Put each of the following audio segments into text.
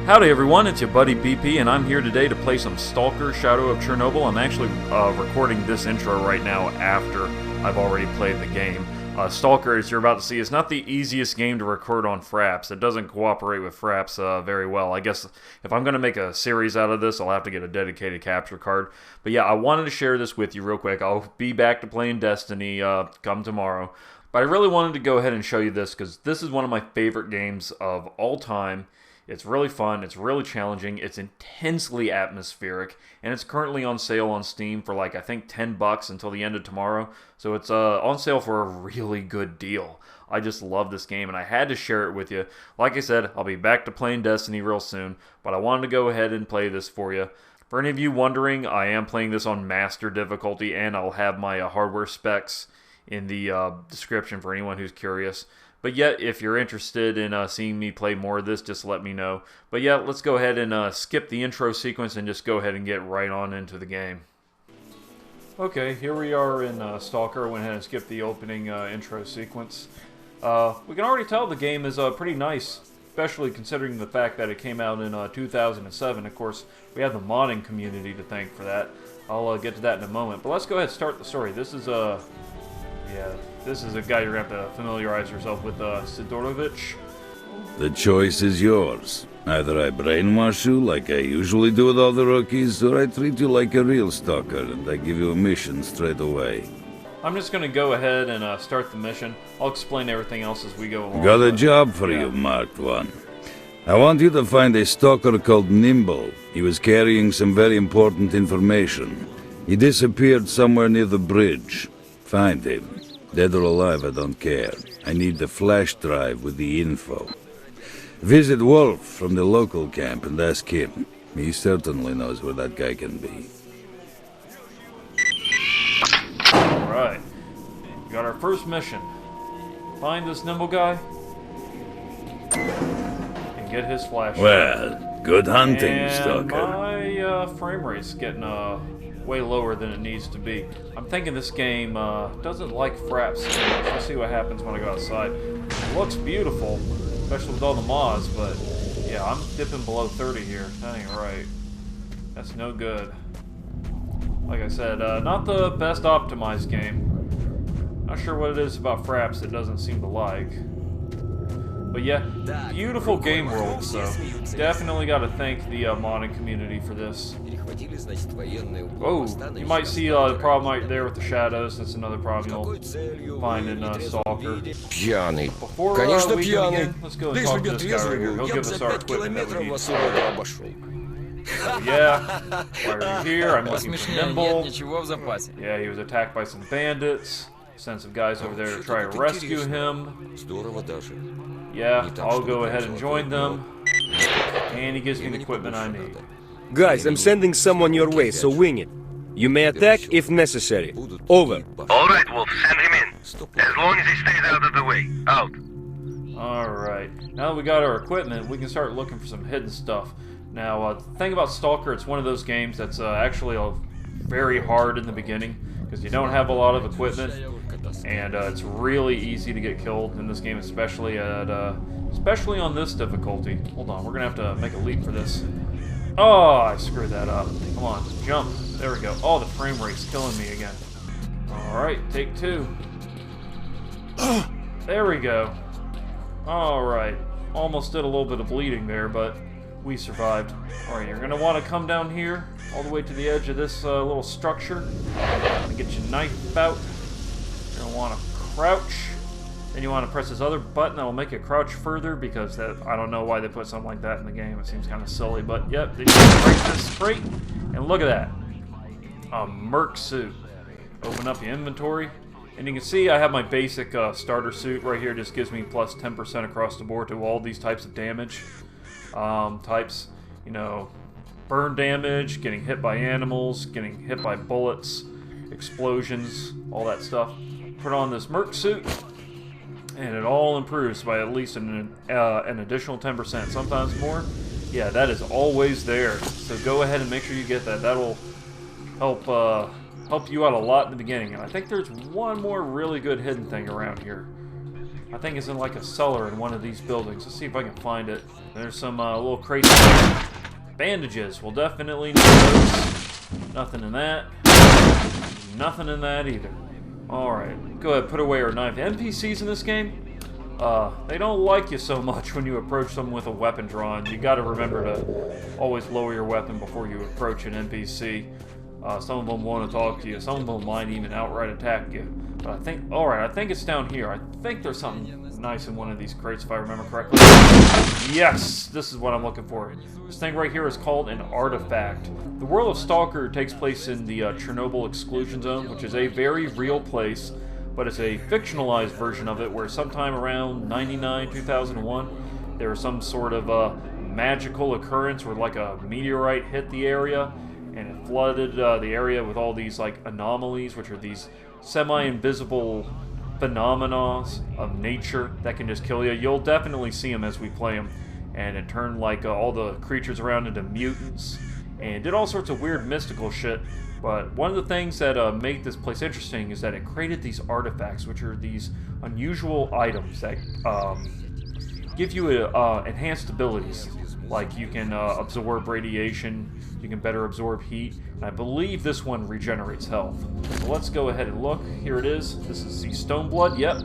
Howdy everyone, it's your buddy BP, and I'm here today to play some Stalker Shadow of Chernobyl. I'm actually recording this intro right now after I've already played the game. Stalker, as you're about to see, is not the easiest game to record on FRAPS. It doesn't cooperate with FRAPS very well. I guess if I'm going to make a series out of this, I'll have to get a dedicated capture card. But yeah, I wanted to share this with you real quick. I'll be back to playing Destiny come tomorrow. But I really wanted to go ahead and show you this because this is one of my favorite games of all time. It's really fun, it's really challenging, it's intensely atmospheric, and it's currently on sale on Steam for like, I think, $10 until the end of tomorrow. So it's on sale for a really good deal. I just love this game, and I had to share it with you. Like I said, I'll be back to playing Destiny real soon, but I wanted to go ahead and play this for you. For any of you wondering, I am playing this on Master difficulty, and I'll have my hardware specs in the description for anyone who's curious. But yeah, if you're interested in seeing me play more of this, just let me know. But yeah, let's go ahead and skip the intro sequence and just go ahead and get right on into the game. Okay, here we are in Stalker. I went ahead and skipped the opening intro sequence. We can already tell the game is pretty nice, especially considering the fact that it came out in 2007. Of course, we have the modding community to thank for that. I'll get to that in a moment. But let's go ahead and start the story. This is This is a guy you're going to have to familiarize yourself with, Sidorovich. The choice is yours. Either I brainwash you like I usually do with all the rookies, or I treat you like a real stalker and I give you a mission straight away. I'm just going to go ahead and start the mission. I'll explain everything else as we go along. Got a job for you, Marked One. I want you to find a stalker called Nimble. He was carrying some very important information. He disappeared somewhere near the bridge. Find him. Dead or alive, I don't care. I need the flash drive with the info. Visit Wolf from the local camp and ask him. He certainly knows where that guy can be. Alright. We got our first mission. Find this Nimble guy and get his flash drive. Well, good hunting, Stalker. My frame rate's getting way lower than it needs to be. I'm thinking this game doesn't like FRAPS so much. Let's see what happens when I go outside. It looks beautiful, especially with all the mods, but yeah, I'm dipping below 30 here. That ain't right. That's no good. Like I said, not the best optimized game. Not sure what it is about FRAPS it doesn't seem to like. But yeah, beautiful game world, so definitely got to thank the modding community for this. Oh, you might see the problem right there with the shadows. That's another problem you'll find in Stalker. Before we begin, let's go and talk to this guy right here. He'll give us our equipment that we need. So yeah, while you're here, I'm looking for Nimble. Yeah, he was attacked by some bandits. Sent some guys over there to try to rescue him. Yeah, I'll go ahead and join them. And he gives me the equipment I need. Guys, I'm sending someone your way, so wing it. You may attack if necessary. Over. Alright, Wolf, send him in. As long as he stays out of the way. Out. Alright, now that we got our equipment, we can start looking for some hidden stuff. Now, the thing about Stalker, it's one of those games that's actually very hard in the beginning, because you don't have a lot of equipment, and it's really easy to get killed in this game, especially on this difficulty. Hold on, we're gonna have to make a leap for this. Oh, I screwed that up. Come on, jump. There we go. Oh, the frame rate's killing me again. Alright, take two. There we go. Alright. Almost did a little bit of bleeding there, but we survived. Alright, you're going to want to come down here, all the way to the edge of this little structure. And get your knife out. You're going to want to crouch. Then you want to press this other button that will make it crouch further, because I don't know why they put something like that in the game. It seems kind of silly, but yep, they just break this straight, and look at that. A Merc suit. Open up the inventory, and you can see I have my basic starter suit right here. Just gives me plus 10% across the board to all these types of damage. Types, you know, burn damage, getting hit by animals, getting hit by bullets, explosions, all that stuff. Put on this Merc suit, and it all improves by at least an additional 10%, sometimes more. Yeah, that is always there. So go ahead and make sure you get that. That'll help you out a lot in the beginning. And I think there's one more really good hidden thing around here. I think it's in like a cellar in one of these buildings. Let's see if I can find it. There's some little crates. Bandages. We'll definitely need those. Nothing in that. Nothing in that either. Alright, go ahead, put away our knife. NPCs in this game, they don't like you so much when you approach them with a weapon drawn. You gotta remember to always lower your weapon before you approach an NPC. Some of them want to talk to you. Some of them might even outright attack you. But I think, alright, I think it's down here. I think there's something nice in one of these crates, if I remember correctly. Yes! This is what I'm looking for. This thing right here is called an artifact. The world of Stalker takes place in the Chernobyl exclusion zone, which is a very real place, but it's a fictionalized version of it, where sometime around 99, 2001, there was some sort of magical occurrence where like a meteorite hit the area, and it flooded the area with all these like anomalies, which are these semi-invisible phenomena of nature that can just kill you. You'll definitely see them as we play them, and it turned like all the creatures around into mutants, and did all sorts of weird mystical shit. But one of the things that made this place interesting is that it created these artifacts, which are these unusual items that give you enhanced abilities. Like you can absorb radiation, you can better absorb heat, and I believe this one regenerates health. So let's go ahead and look. Here it is. This is the Stone Blood. Yep.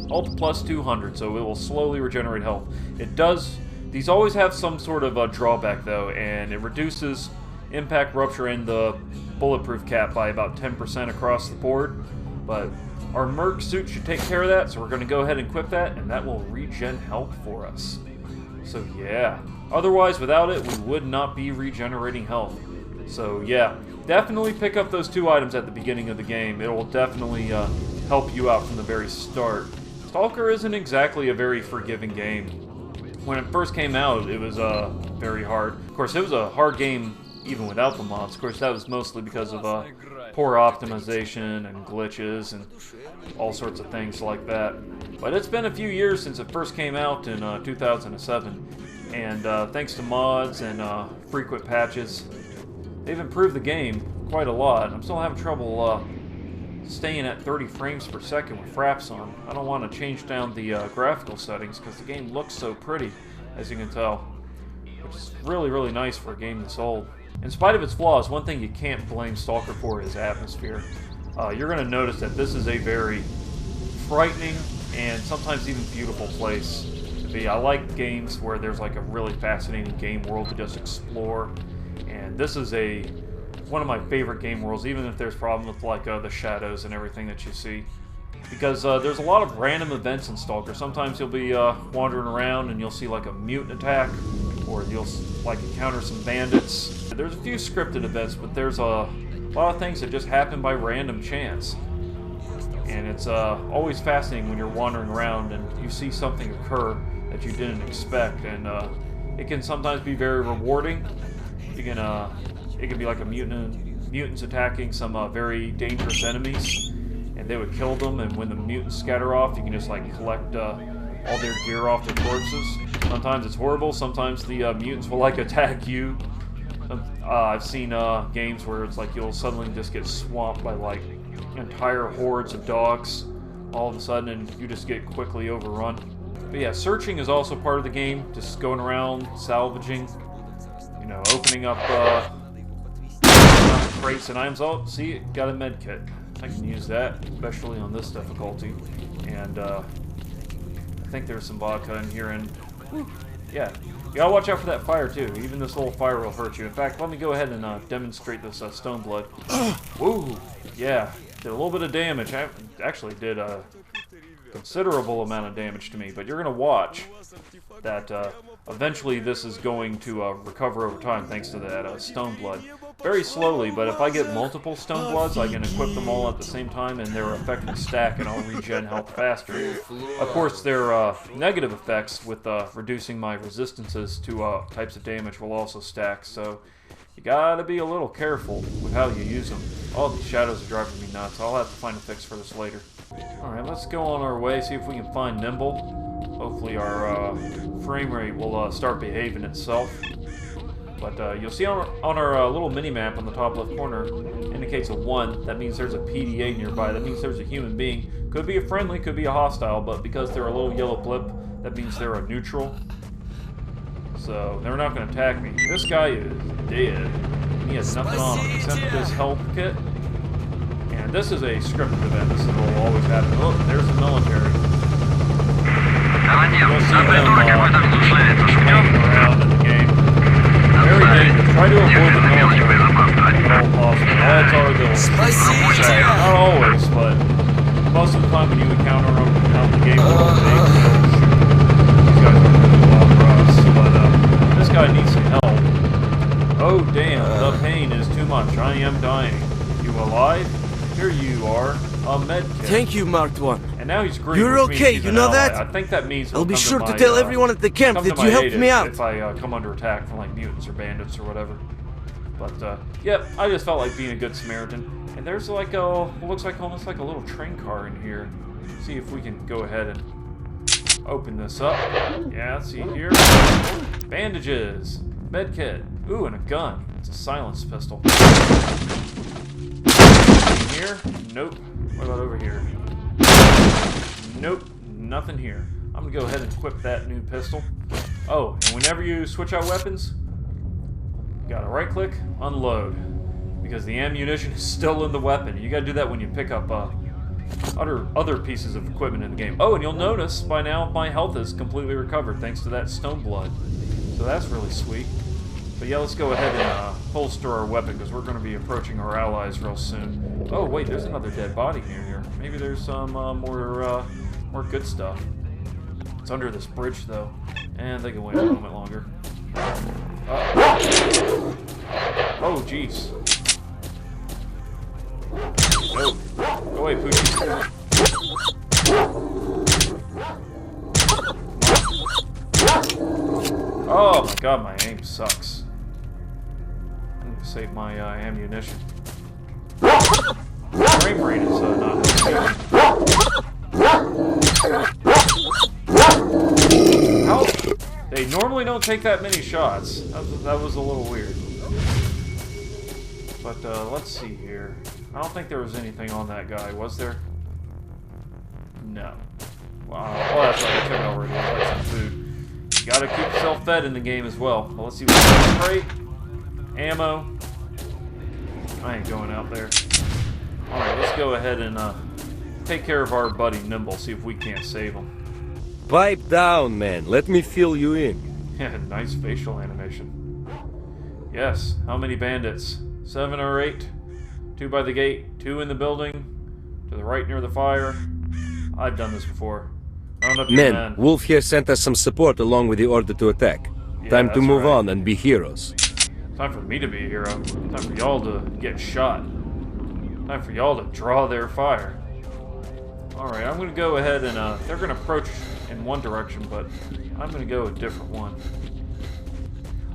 Health plus 200, so it will slowly regenerate health. It does. These always have some sort of drawback though, and it reduces impact, rupture, and the bulletproof cap by about 10% across the board. But our Merc suit should take care of that, so we're going to go ahead and equip that, and that will regen health for us. So yeah, otherwise without it we would not be regenerating health. So yeah, definitely pick up those two items at the beginning of the game. It will definitely help you out from the very start. Stalker isn't exactly a very forgiving game. When it first came out, it was very hard. Of course, it was a hard game even without the mods. Of course, that was mostly because of poor optimization and glitches and all sorts of things like that. But it's been a few years since it first came out in 2007, and thanks to mods and frequent patches, they've improved the game quite a lot. I'm still having trouble staying at 30 frames per second with FRAPS on. I don't want to change down the graphical settings because the game looks so pretty, as you can tell, which is really, really nice for a game this old. In spite of its flaws, one thing you can't blame Stalker for is atmosphere. You're going to notice that this is a very frightening and sometimes even beautiful place to be. I like games where there's like a really fascinating game world to just explore, and this is one of my favorite game worlds, even if there's problems with like the shadows and everything that you see. Because there's a lot of random events in Stalker. Sometimes you'll be wandering around and you'll see like a mutant attack, or you'll like encounter some bandits. There's a few scripted events, but there's a lot of things that just happen by random chance. And it's always fascinating when you're wandering around and you see something occur that you didn't expect, and it can sometimes be very rewarding. You can it can be like a mutants attacking some very dangerous enemies, and they would kill them, and when the mutants scatter off, you can just like collect all their gear off their corpses. Sometimes it's horrible, sometimes the mutants will like attack you. I've seen games where it's like you'll suddenly just get swamped by like entire hordes of dogs all of a sudden, and you just get quickly overrun. But yeah, searching is also part of the game, just going around salvaging, you know, opening up crates and items. Oh, see, got a med kit. I can use that, especially on this difficulty. And I think there's some vodka in here, and yeah, you gotta watch out for that fire too. Even this little fire will hurt you. In fact, let me go ahead and demonstrate this Stone Blood. Woo! Yeah, did a little bit of damage. I actually did a considerable amount of damage to me, but you're gonna watch that eventually this is going to recover over time thanks to that Stone Blood. Very slowly, but if I get multiple Stone Bloods, I can equip them all at the same time, and their effect will stack, and I'll regen health faster. Of course, their negative effects with reducing my resistances to types of damage will also stack, so you gotta be a little careful with how you use them. All these shadows are driving me nuts. I'll have to find a fix for this later. Alright, let's go on our way, see if we can find Nimble. Hopefully our frame rate will start behaving itself. But you'll see on our little mini-map on the top left corner, indicates a 1. That means there's a PDA nearby. That means there's a human being. Could be a friendly, could be a hostile, but because they're a little yellow blip, that means they're a neutral. So they're not going to attack me. This guy is dead. He has nothing on him except this health kit. And this is a scripted event. This is what will always happen. Oh, there's the military. You'll see them hanging around in the game. Very dangerous. Try to avoid the military if at all possible. Odds are they'll not always, but most of the time when you encounter them out in the game, they'll shoot. These guys are really wild for us, but this guy needs some help. Oh damn, the pain is too much. I am dying. You alive? Here you are. A med kit. Thank you, Marked One. And now he's green. You're okay, you know that? I think that means I'll be sure to tell everyone at the camp that you helped me out. If I come under attack from like mutants or bandits or whatever. But yep, I just felt like being a good Samaritan. And there's like a, looks like almost like a little train car in here. See if we can go ahead and open this up. Yeah, let's see here. Bandages, med kit. Ooh, and a gun. It's a silence pistol. Here? Nope. What about over here? Nope. Nothing here. I'm gonna go ahead and equip that new pistol. Oh, and whenever you switch out weapons, you gotta right click, unload. Because the ammunition is still in the weapon. You gotta do that when you pick up other pieces of equipment in the game. Oh, and you'll notice by now my health is completely recovered thanks to that stone blood. So that's really sweet. But yeah, let's go ahead and holster our weapon because we're going to be approaching our allies real soon. Oh wait, there's another dead body near here. Maybe there's some more good stuff. It's under this bridge though, and they can wait a moment longer. Oh jeez. No, go away, Poochie. Oh my god, my aim sucks. I'm gonna save my ammunition. Frame rate is not How? They normally don't take that many shots. That was a little weird. But let's see here. I don't think there was anything on that guy, was there? No. Wow. Oh, that's right. I took it already. I like some food. You gotta keep yourself fed in the game as well. Well, let's see what's in the crate. Ammo. I ain't going out there. Alright, let's go ahead and take care of our buddy Nimble, see if we can't save him. Pipe down, man. Let me fill you in. Yeah, nice facial animation. Yes, how many bandits? 7 or 8? 2 by the gate, 2 in the building, to the right near the fire. I've done this before. Men, Wolf here sent us some support along with the order to attack. Yeah, Time to move right. on and be heroes. Time for me to be a hero. Time for y'all to get shot. Time for y'all to draw their fire. Alright, I'm going to go ahead and, they're going to approach in one direction, but I'm going to go a different one.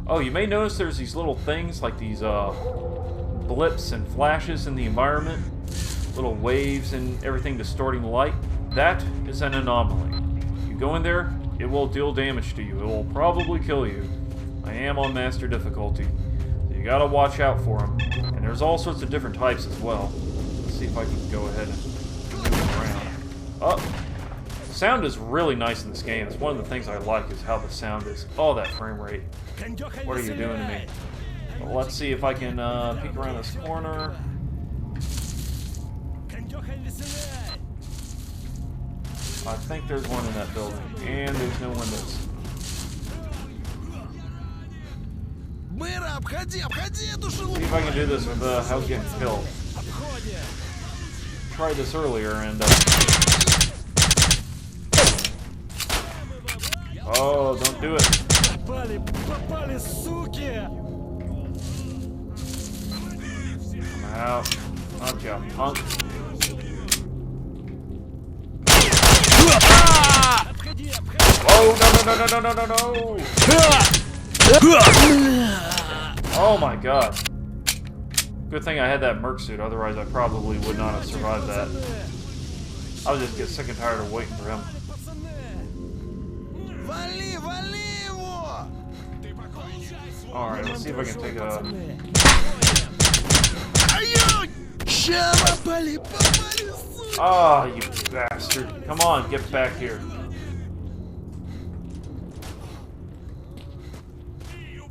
Oh, you may notice there's these little things, like these, blips and flashes in the environment. Little waves and everything distorting light. That is an anomaly. You go in there, it will deal damage to you. It will probably kill you. I am on master difficulty, so you gotta watch out for them. And there's all sorts of different types as well. Let's see if I can go ahead and move around. Oh, sound is really nice in this game. It's one of the things I like is how the sound is. Oh, that frame rate. What are you doing to me? Well, let's see if I can peek around this corner. I think there's one in that building, and there's no windows. See if I can do this without getting killed. Tried this earlier, and oh, don't do it. I'm out. Not you, punk. Oh, no. Oh my god. Good thing I had that merc suit, otherwise I probably would not have survived that. I would just get sick and tired of waiting for him. Alright, let's see if I can take a... Ah, you bastard. Come on, get back here.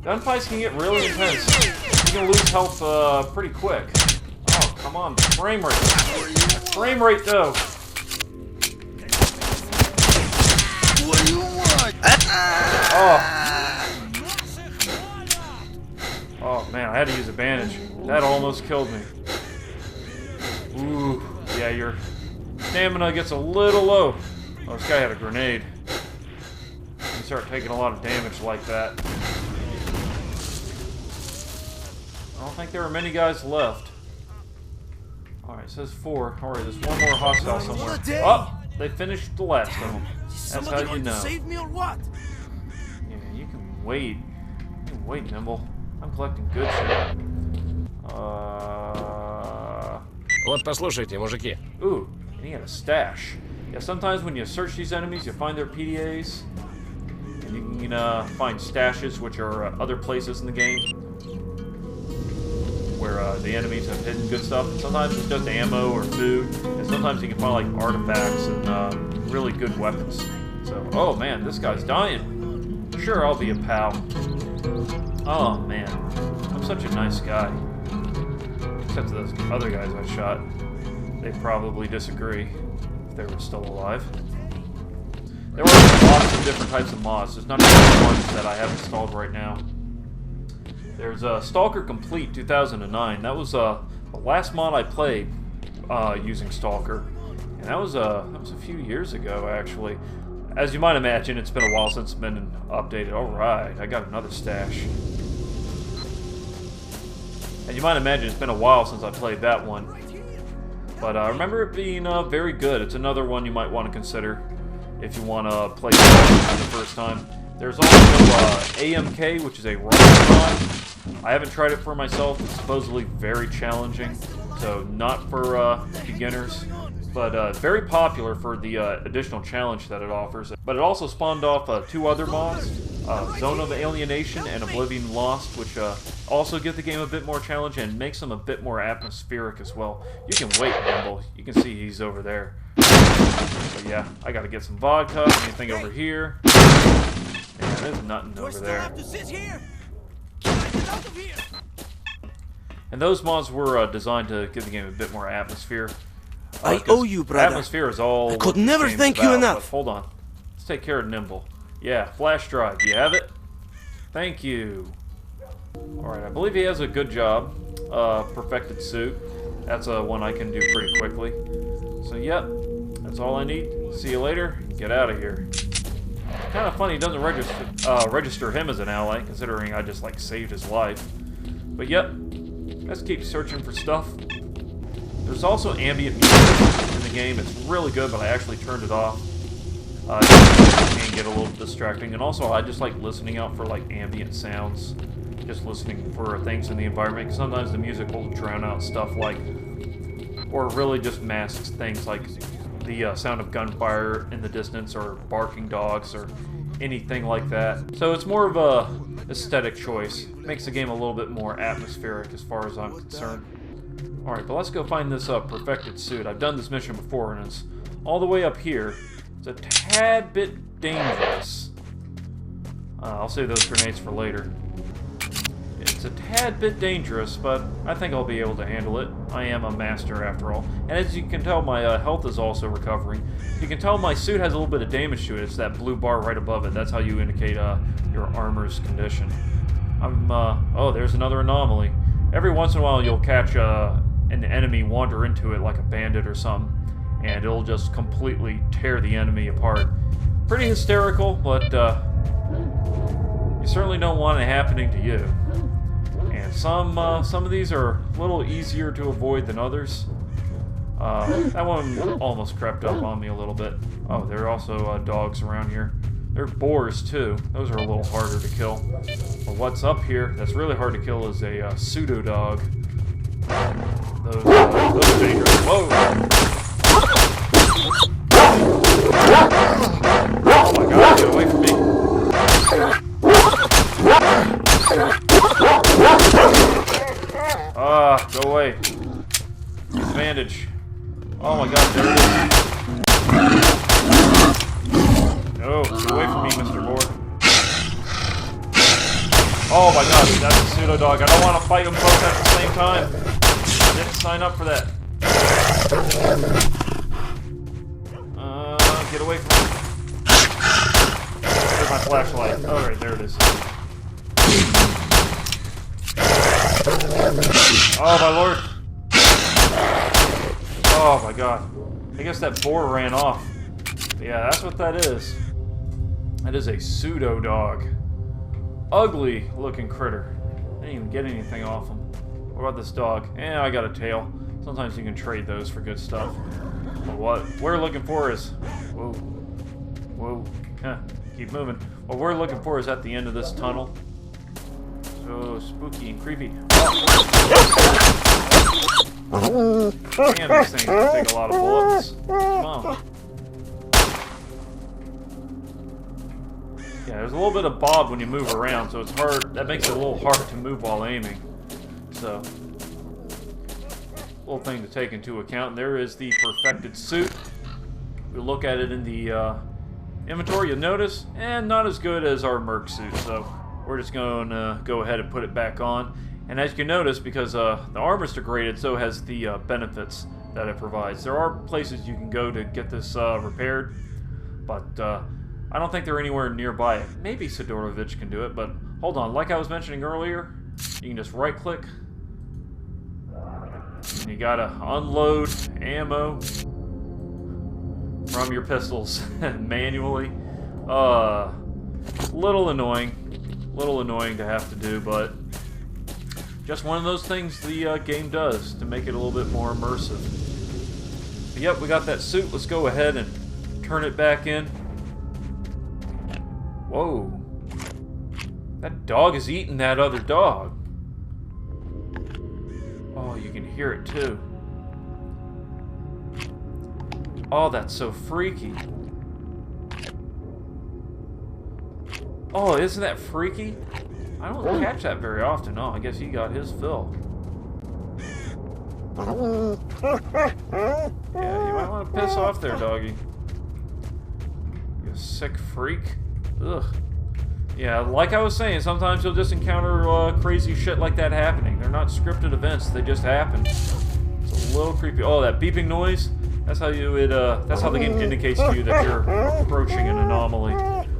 Gunfights can get really intense. You can lose health pretty quick. Oh, come on. Frame rate. Frame rate, though. What do you want? Oh. Oh, man, I had to use a bandage. That almost killed me. Ooh, yeah, your stamina gets a little low. Oh, this guy had a grenade. You start taking a lot of damage like that. I don't think there are many guys left. Alright, it says 4. Alright, there's one more hostile somewhere. Oh! They finished the last of them. That's how you know. Save me or what? Yeah, you can wait. You can wait, Nimble. I'm collecting good shit. Вот послушайте, мужики. Ooh, and he had a stash. Yeah, sometimes when you search these enemies, you find their PDAs. And you can find stashes, which are other places in the game where the enemies have hidden good stuff. And sometimes it's just ammo or food. And sometimes you can find like artifacts and really good weapons. So, oh man, this guy's dying. Sure, I'll be a pal. Oh man, I'm such a nice guy. Except to those other guys I shot. They probably disagree if they were still alive. There are lots of different types of mods. There's none of the ones that I have installed right now. There's STALKER Complete 2009. That was the last mod I played using STALKER. And that was a few years ago, actually. As you might imagine, it's been a while since it's been updated. Alright, I got another stash. And you might imagine it's been a while since I played that one. But I remember it being very good. It's another one you might want to consider if you want to play it for the first time. There's also AMK, which is a rocket mod. I haven't tried it for myself. It's supposedly very challenging. So not for beginners. But very popular for the additional challenge that it offers. But it also spawned off 2 other mods. Zone of Alienation and Oblivion Lost, which also give the game a bit more challenge and makes them a bit more atmospheric as well. You can wait, Nimble. You can see he's over there. But yeah, I gotta get some vodka. Anything over here? Yeah, there's nothing over there. And those mods were designed to give the game a bit more atmosphere. I owe you, brother. Atmosphere is all. I could never thank you enough. But hold on. Let's take care of Nimble. Yeah, flash drive. Do you have it? Thank you. Alright, I believe he has a good job. Perfected suit. That's one I can do pretty quickly. So, yep. That's all I need. See you later. Get out of here. Kind of funny it doesn't register him as an ally, considering I just, like, saved his life. But, yep. Let's keep searching for stuff. There's also ambient music in the game. It's really good, but I actually turned it off. It can get a little distracting, and also I just like listening out for like ambient sounds, just listening for things in the environment. Because sometimes the music will drown out stuff like, or really just masks things like the sound of gunfire in the distance, or barking dogs, or anything like that. So it's more of a aesthetic choice. Makes the game a little bit more atmospheric as far as I'm concerned. Alright, but let's go find this perfected suit. I've done this mission before, and it's all the way up here. It's a tad bit dangerous. I'll save those grenades for later. It's a tad bit dangerous, but I think I'll be able to handle it. I am a master after all. And as you can tell, my health is also recovering. You can tell my suit has a little bit of damage to it. It's that blue bar right above it. That's how you indicate your armor's condition. Oh, there's another anomaly. Every once in a while you'll catch an enemy wander into it like a bandit or something, and it'll just completely tear the enemy apart. Pretty hysterical, but you certainly don't want it happening to you. And some of these are a little easier to avoid than others. That one almost crept up on me a little bit. Oh, there are also dogs around here. There are boars too. Those are a little harder to kill. But what's up here that's really hard to kill is a pseudo dog. Those are dangerous. Whoa! Oh my god, get away from me. Go away. Advantage. Oh my god, there it is. No, get away from me, Mr. Board. Oh my god, that's a pseudo dog. I don't want to fight them both at the same time. I didn't sign up for that. Get away from me. Where's my flashlight? Oh, right, there it is. Oh my lord. Oh my god. I guess that boar ran off. Yeah, that's what that is. That is a pseudo dog. Ugly looking critter. I didn't even get anything off him. What about this dog? Eh, I got a tail. Sometimes you can trade those for good stuff. But what we're looking for is... Whoa. Whoa. Huh. Keep moving. What we're looking for is at the end of this tunnel. So spooky and creepy. Oh. Damn, these things take a lot of bullets. Come on. Yeah, there's a little bit of bob when you move around, so it's hard. That makes it a little hard to move while aiming. So, little thing to take into account. And there is the perfected suit. We look at it in the inventory. You'll notice, and not as good as our Merc suit. So, we're just going to go ahead and put it back on. And as you can notice, because the armor's degraded, so has the benefits that it provides. There are places you can go to get this repaired, but I don't think they're anywhere nearby. Maybe Sidorovich can do it, but hold on. Like I was mentioning earlier, you can just right-click, and you gotta unload ammo from your pistols manually. Little annoying to have to do, but just one of those things the game does to make it a little bit more immersive. But yep, we got that suit. Let's go ahead and turn it back in. Whoa. That dog is eating that other dog. Oh, you can hear it too. Oh, that's so freaky. Oh, isn't that freaky? I don't catch that very often. Oh, I guess he got his fill. Yeah, you might want to piss off there, doggy. You sick freak. Ugh. Yeah, like I was saying, sometimes you'll just encounter crazy shit like that happening. They're not scripted events; they just happen. It's a little creepy. Oh, that beeping noise. That's how you would. That's how the game indicates to you that you're approaching an anomaly.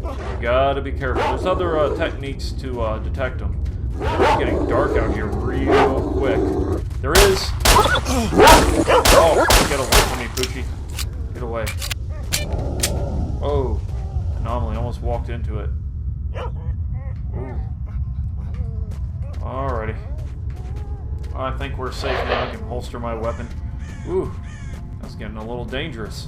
You gotta be careful. There's other techniques to detect them. It's getting dark out here real quick. There is. Oh, get away from me, Poochie. Get away. Oh, anomaly. Almost walked into it. Ooh. Alrighty. I think we're safe now. I can holster my weapon. Ooh, that's getting a little dangerous.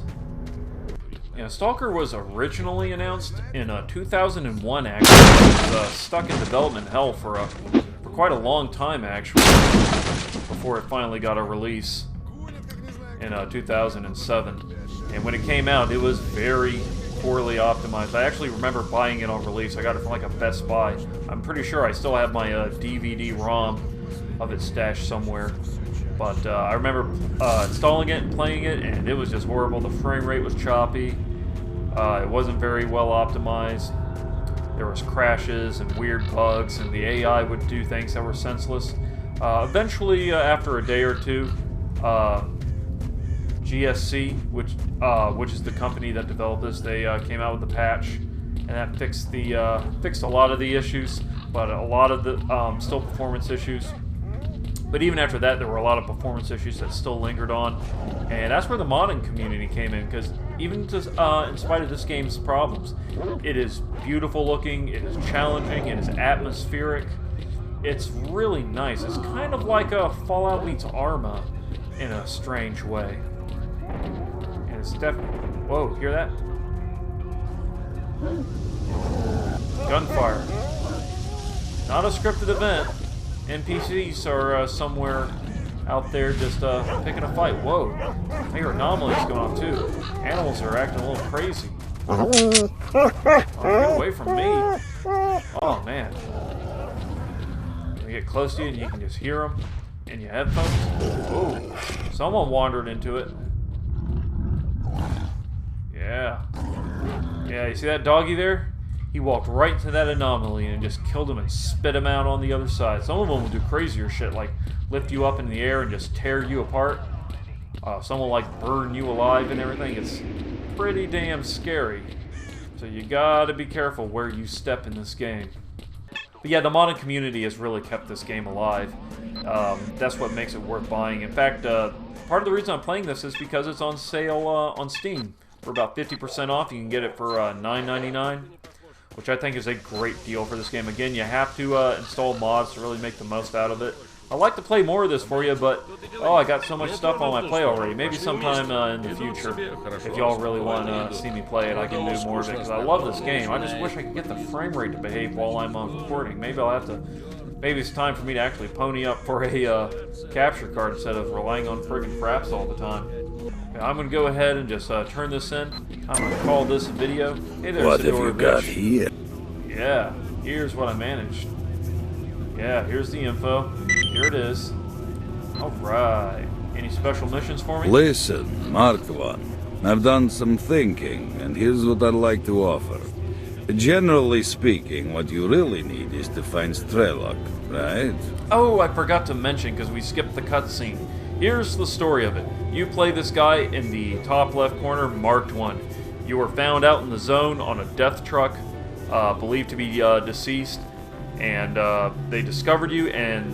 Yeah, Stalker was originally announced in 2001, actually. It was stuck in development hell for quite a long time, actually, before it finally got a release in 2007. And when it came out, it was very poorly optimized. I actually remember buying it on release. I got it from like a Best Buy. I'm pretty sure I still have my DVD-ROM of it stashed somewhere. But I remember installing it and playing it, and it was just horrible. The frame rate was choppy. It wasn't very well optimized. There was crashes and weird bugs, and the AI would do things that were senseless. Eventually, after a day or two, GSC, which is the company that developed this, they came out with a patch, and that fixed a lot of the issues, but a lot of the still performance issues. But even after that, there were a lot of performance issues that still lingered on, and that's where the modding community came in, because even in spite of this game's problems, it is beautiful looking, it is challenging, it is atmospheric, it's really nice. It's kind of like a Fallout meets Arma in a strange way. And it's definitely... Whoa, hear that? Gunfire. Not a scripted event. NPCs are somewhere out there just picking a fight. Whoa, I hear anomalies going off too. Animals are acting a little crazy. Oh, get away from me. Oh man. They get close to you and you can just hear them. in your headphones. Whoa. Someone wandered into it. Yeah. Yeah, you see that doggy there? He walked right into that anomaly and just killed him and spit him out on the other side. Some of them will do crazier shit, like lift you up in the air and just tear you apart. Some will like burn you alive and everything. It's pretty damn scary. So you gotta be careful where you step in this game. But yeah, the modding community has really kept this game alive. That's what makes it worth buying. In fact, part of the reason I'm playing this is because it's on sale on Steam. For about 50% off, you can get it for $9.99, which I think is a great deal for this game. Again, you have to install mods to really make the most out of it. I'd like to play more of this for you, but oh, I got so much stuff on my play already. Maybe sometime in the future, if y'all really want to see me play it, I can do more of it, because I love this game. I just wish I could get the frame rate to behave while I'm recording. Maybe I'll have to... Maybe it's time for me to actually pony up for a capture card instead of relying on friggin' FRAPS all the time. Okay, I'm going to go ahead and just turn this in. I'm going to call this a video. Hey there, What have you got here? Yeah, here's what I managed. Yeah, here's the info. Here it is. Alright. Any special missions for me? Listen, Mark 1. I've done some thinking, and here's what I'd like to offer. Generally speaking, what you really need is to find Strelok, right? Oh, I forgot to mention, because we skipped the cutscene. Here's the story of it. You play this guy in the top left corner, marked 1. You were found out in the zone on a death truck, believed to be deceased, and they discovered you, and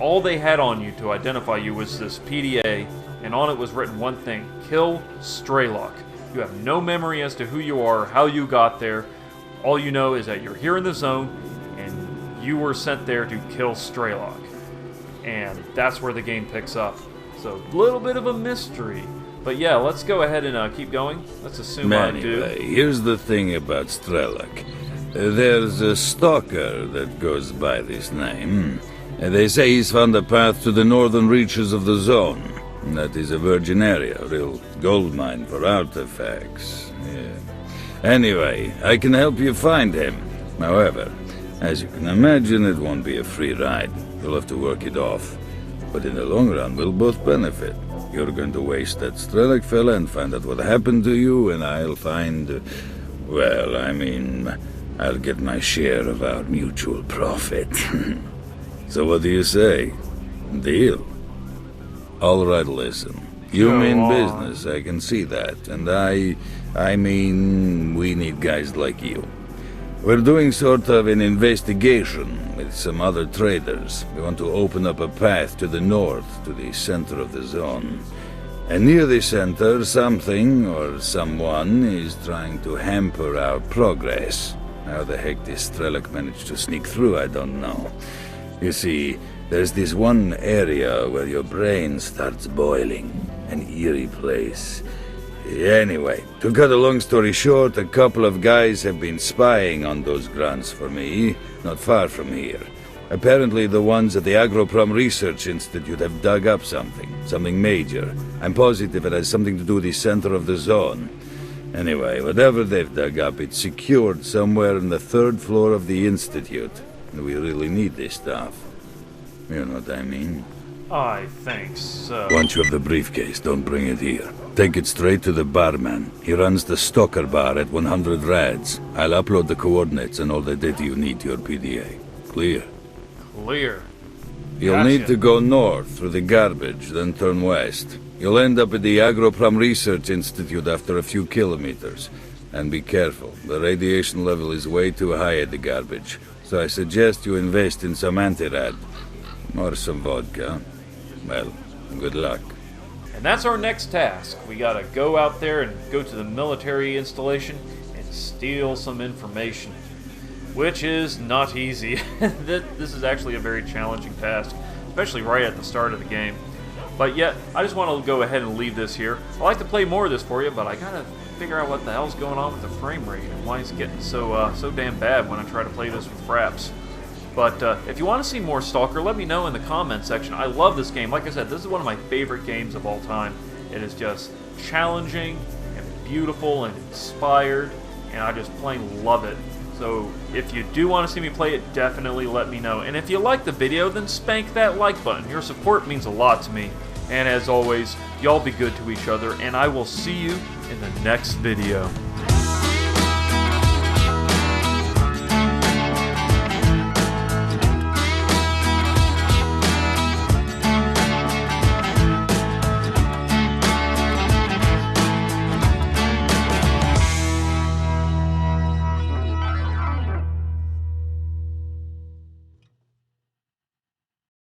all they had on you to identify you was this PDA, and on it was written one thing: kill Strelok. You have no memory as to who you are, how you got there. All you know is that you're here in the zone, and you were sent there to kill Strelok. And that's where the game picks up. So, a little bit of a mystery. But yeah, let's go ahead and keep going. Let's assume I do. Anyway, here's the thing about Strelok. There's a stalker that goes by this name. They say he's found a path to the northern reaches of the zone. That is a virgin area, a real goldmine for artifacts. Yeah. Anyway, I can help you find him. However, as you can imagine, it won't be a free ride. You'll have to work it off. But in the long run, we'll both benefit. You're going to waste that Strelok fella and find out what happened to you, and I'll find... well, I mean, I'll get my share of our mutual profit. So what do you say? Deal? All right, listen. You mean business, I can see that. And I mean, we need guys like you. We're doing sort of an investigation with some other traders. We want to open up a path to the north, to the center of the zone. And near the center, something or someone is trying to hamper our progress. How the heck this Strelok managed to sneak through, I don't know. You see, there's this one area where your brain starts boiling. An eerie place. Anyway, to cut a long story short, a couple of guys have been spying on those grunts for me, not far from here. Apparently the ones at the Agroprom Research Institute have dug up something major. I'm positive it has something to do with the center of the zone. Anyway, whatever they've dug up, it's secured somewhere on the 3rd floor of the Institute. And we really need this stuff. You know what I mean? I think so. Once you have the briefcase, don't bring it here. Take it straight to the barman. He runs the STALKER bar at 100 rads. I'll upload the coordinates and all the data you need to your PDA. Clear? Clear. You'll need to go north through the garbage, then turn west. You'll end up at the Agroprom Research Institute after a few kilometers. And be careful, the radiation level is way too high at the garbage. So I suggest you invest in some anti-rad. Or some vodka. Well, good luck. And that's our next task. We gotta go out there and go to the military installation and steal some information. Which is not easy. This is actually a very challenging task, especially right at the start of the game. But yet, I just want to go ahead and leave this here. I like to play more of this for you, but I gotta figure out what the hell's going on with the frame rate and why it's getting so damn bad when I try to play this with FRAPS. But if you want to see more Stalker, let me know in the comment section. I love this game. Like I said, this is one of my favorite games of all time. It is just challenging and beautiful and inspired, and I just plain love it. So if you do want to see me play it, definitely let me know. And if you like the video, then spank that like button. Your support means a lot to me. And as always, y'all be good to each other, and I will see you in the next video.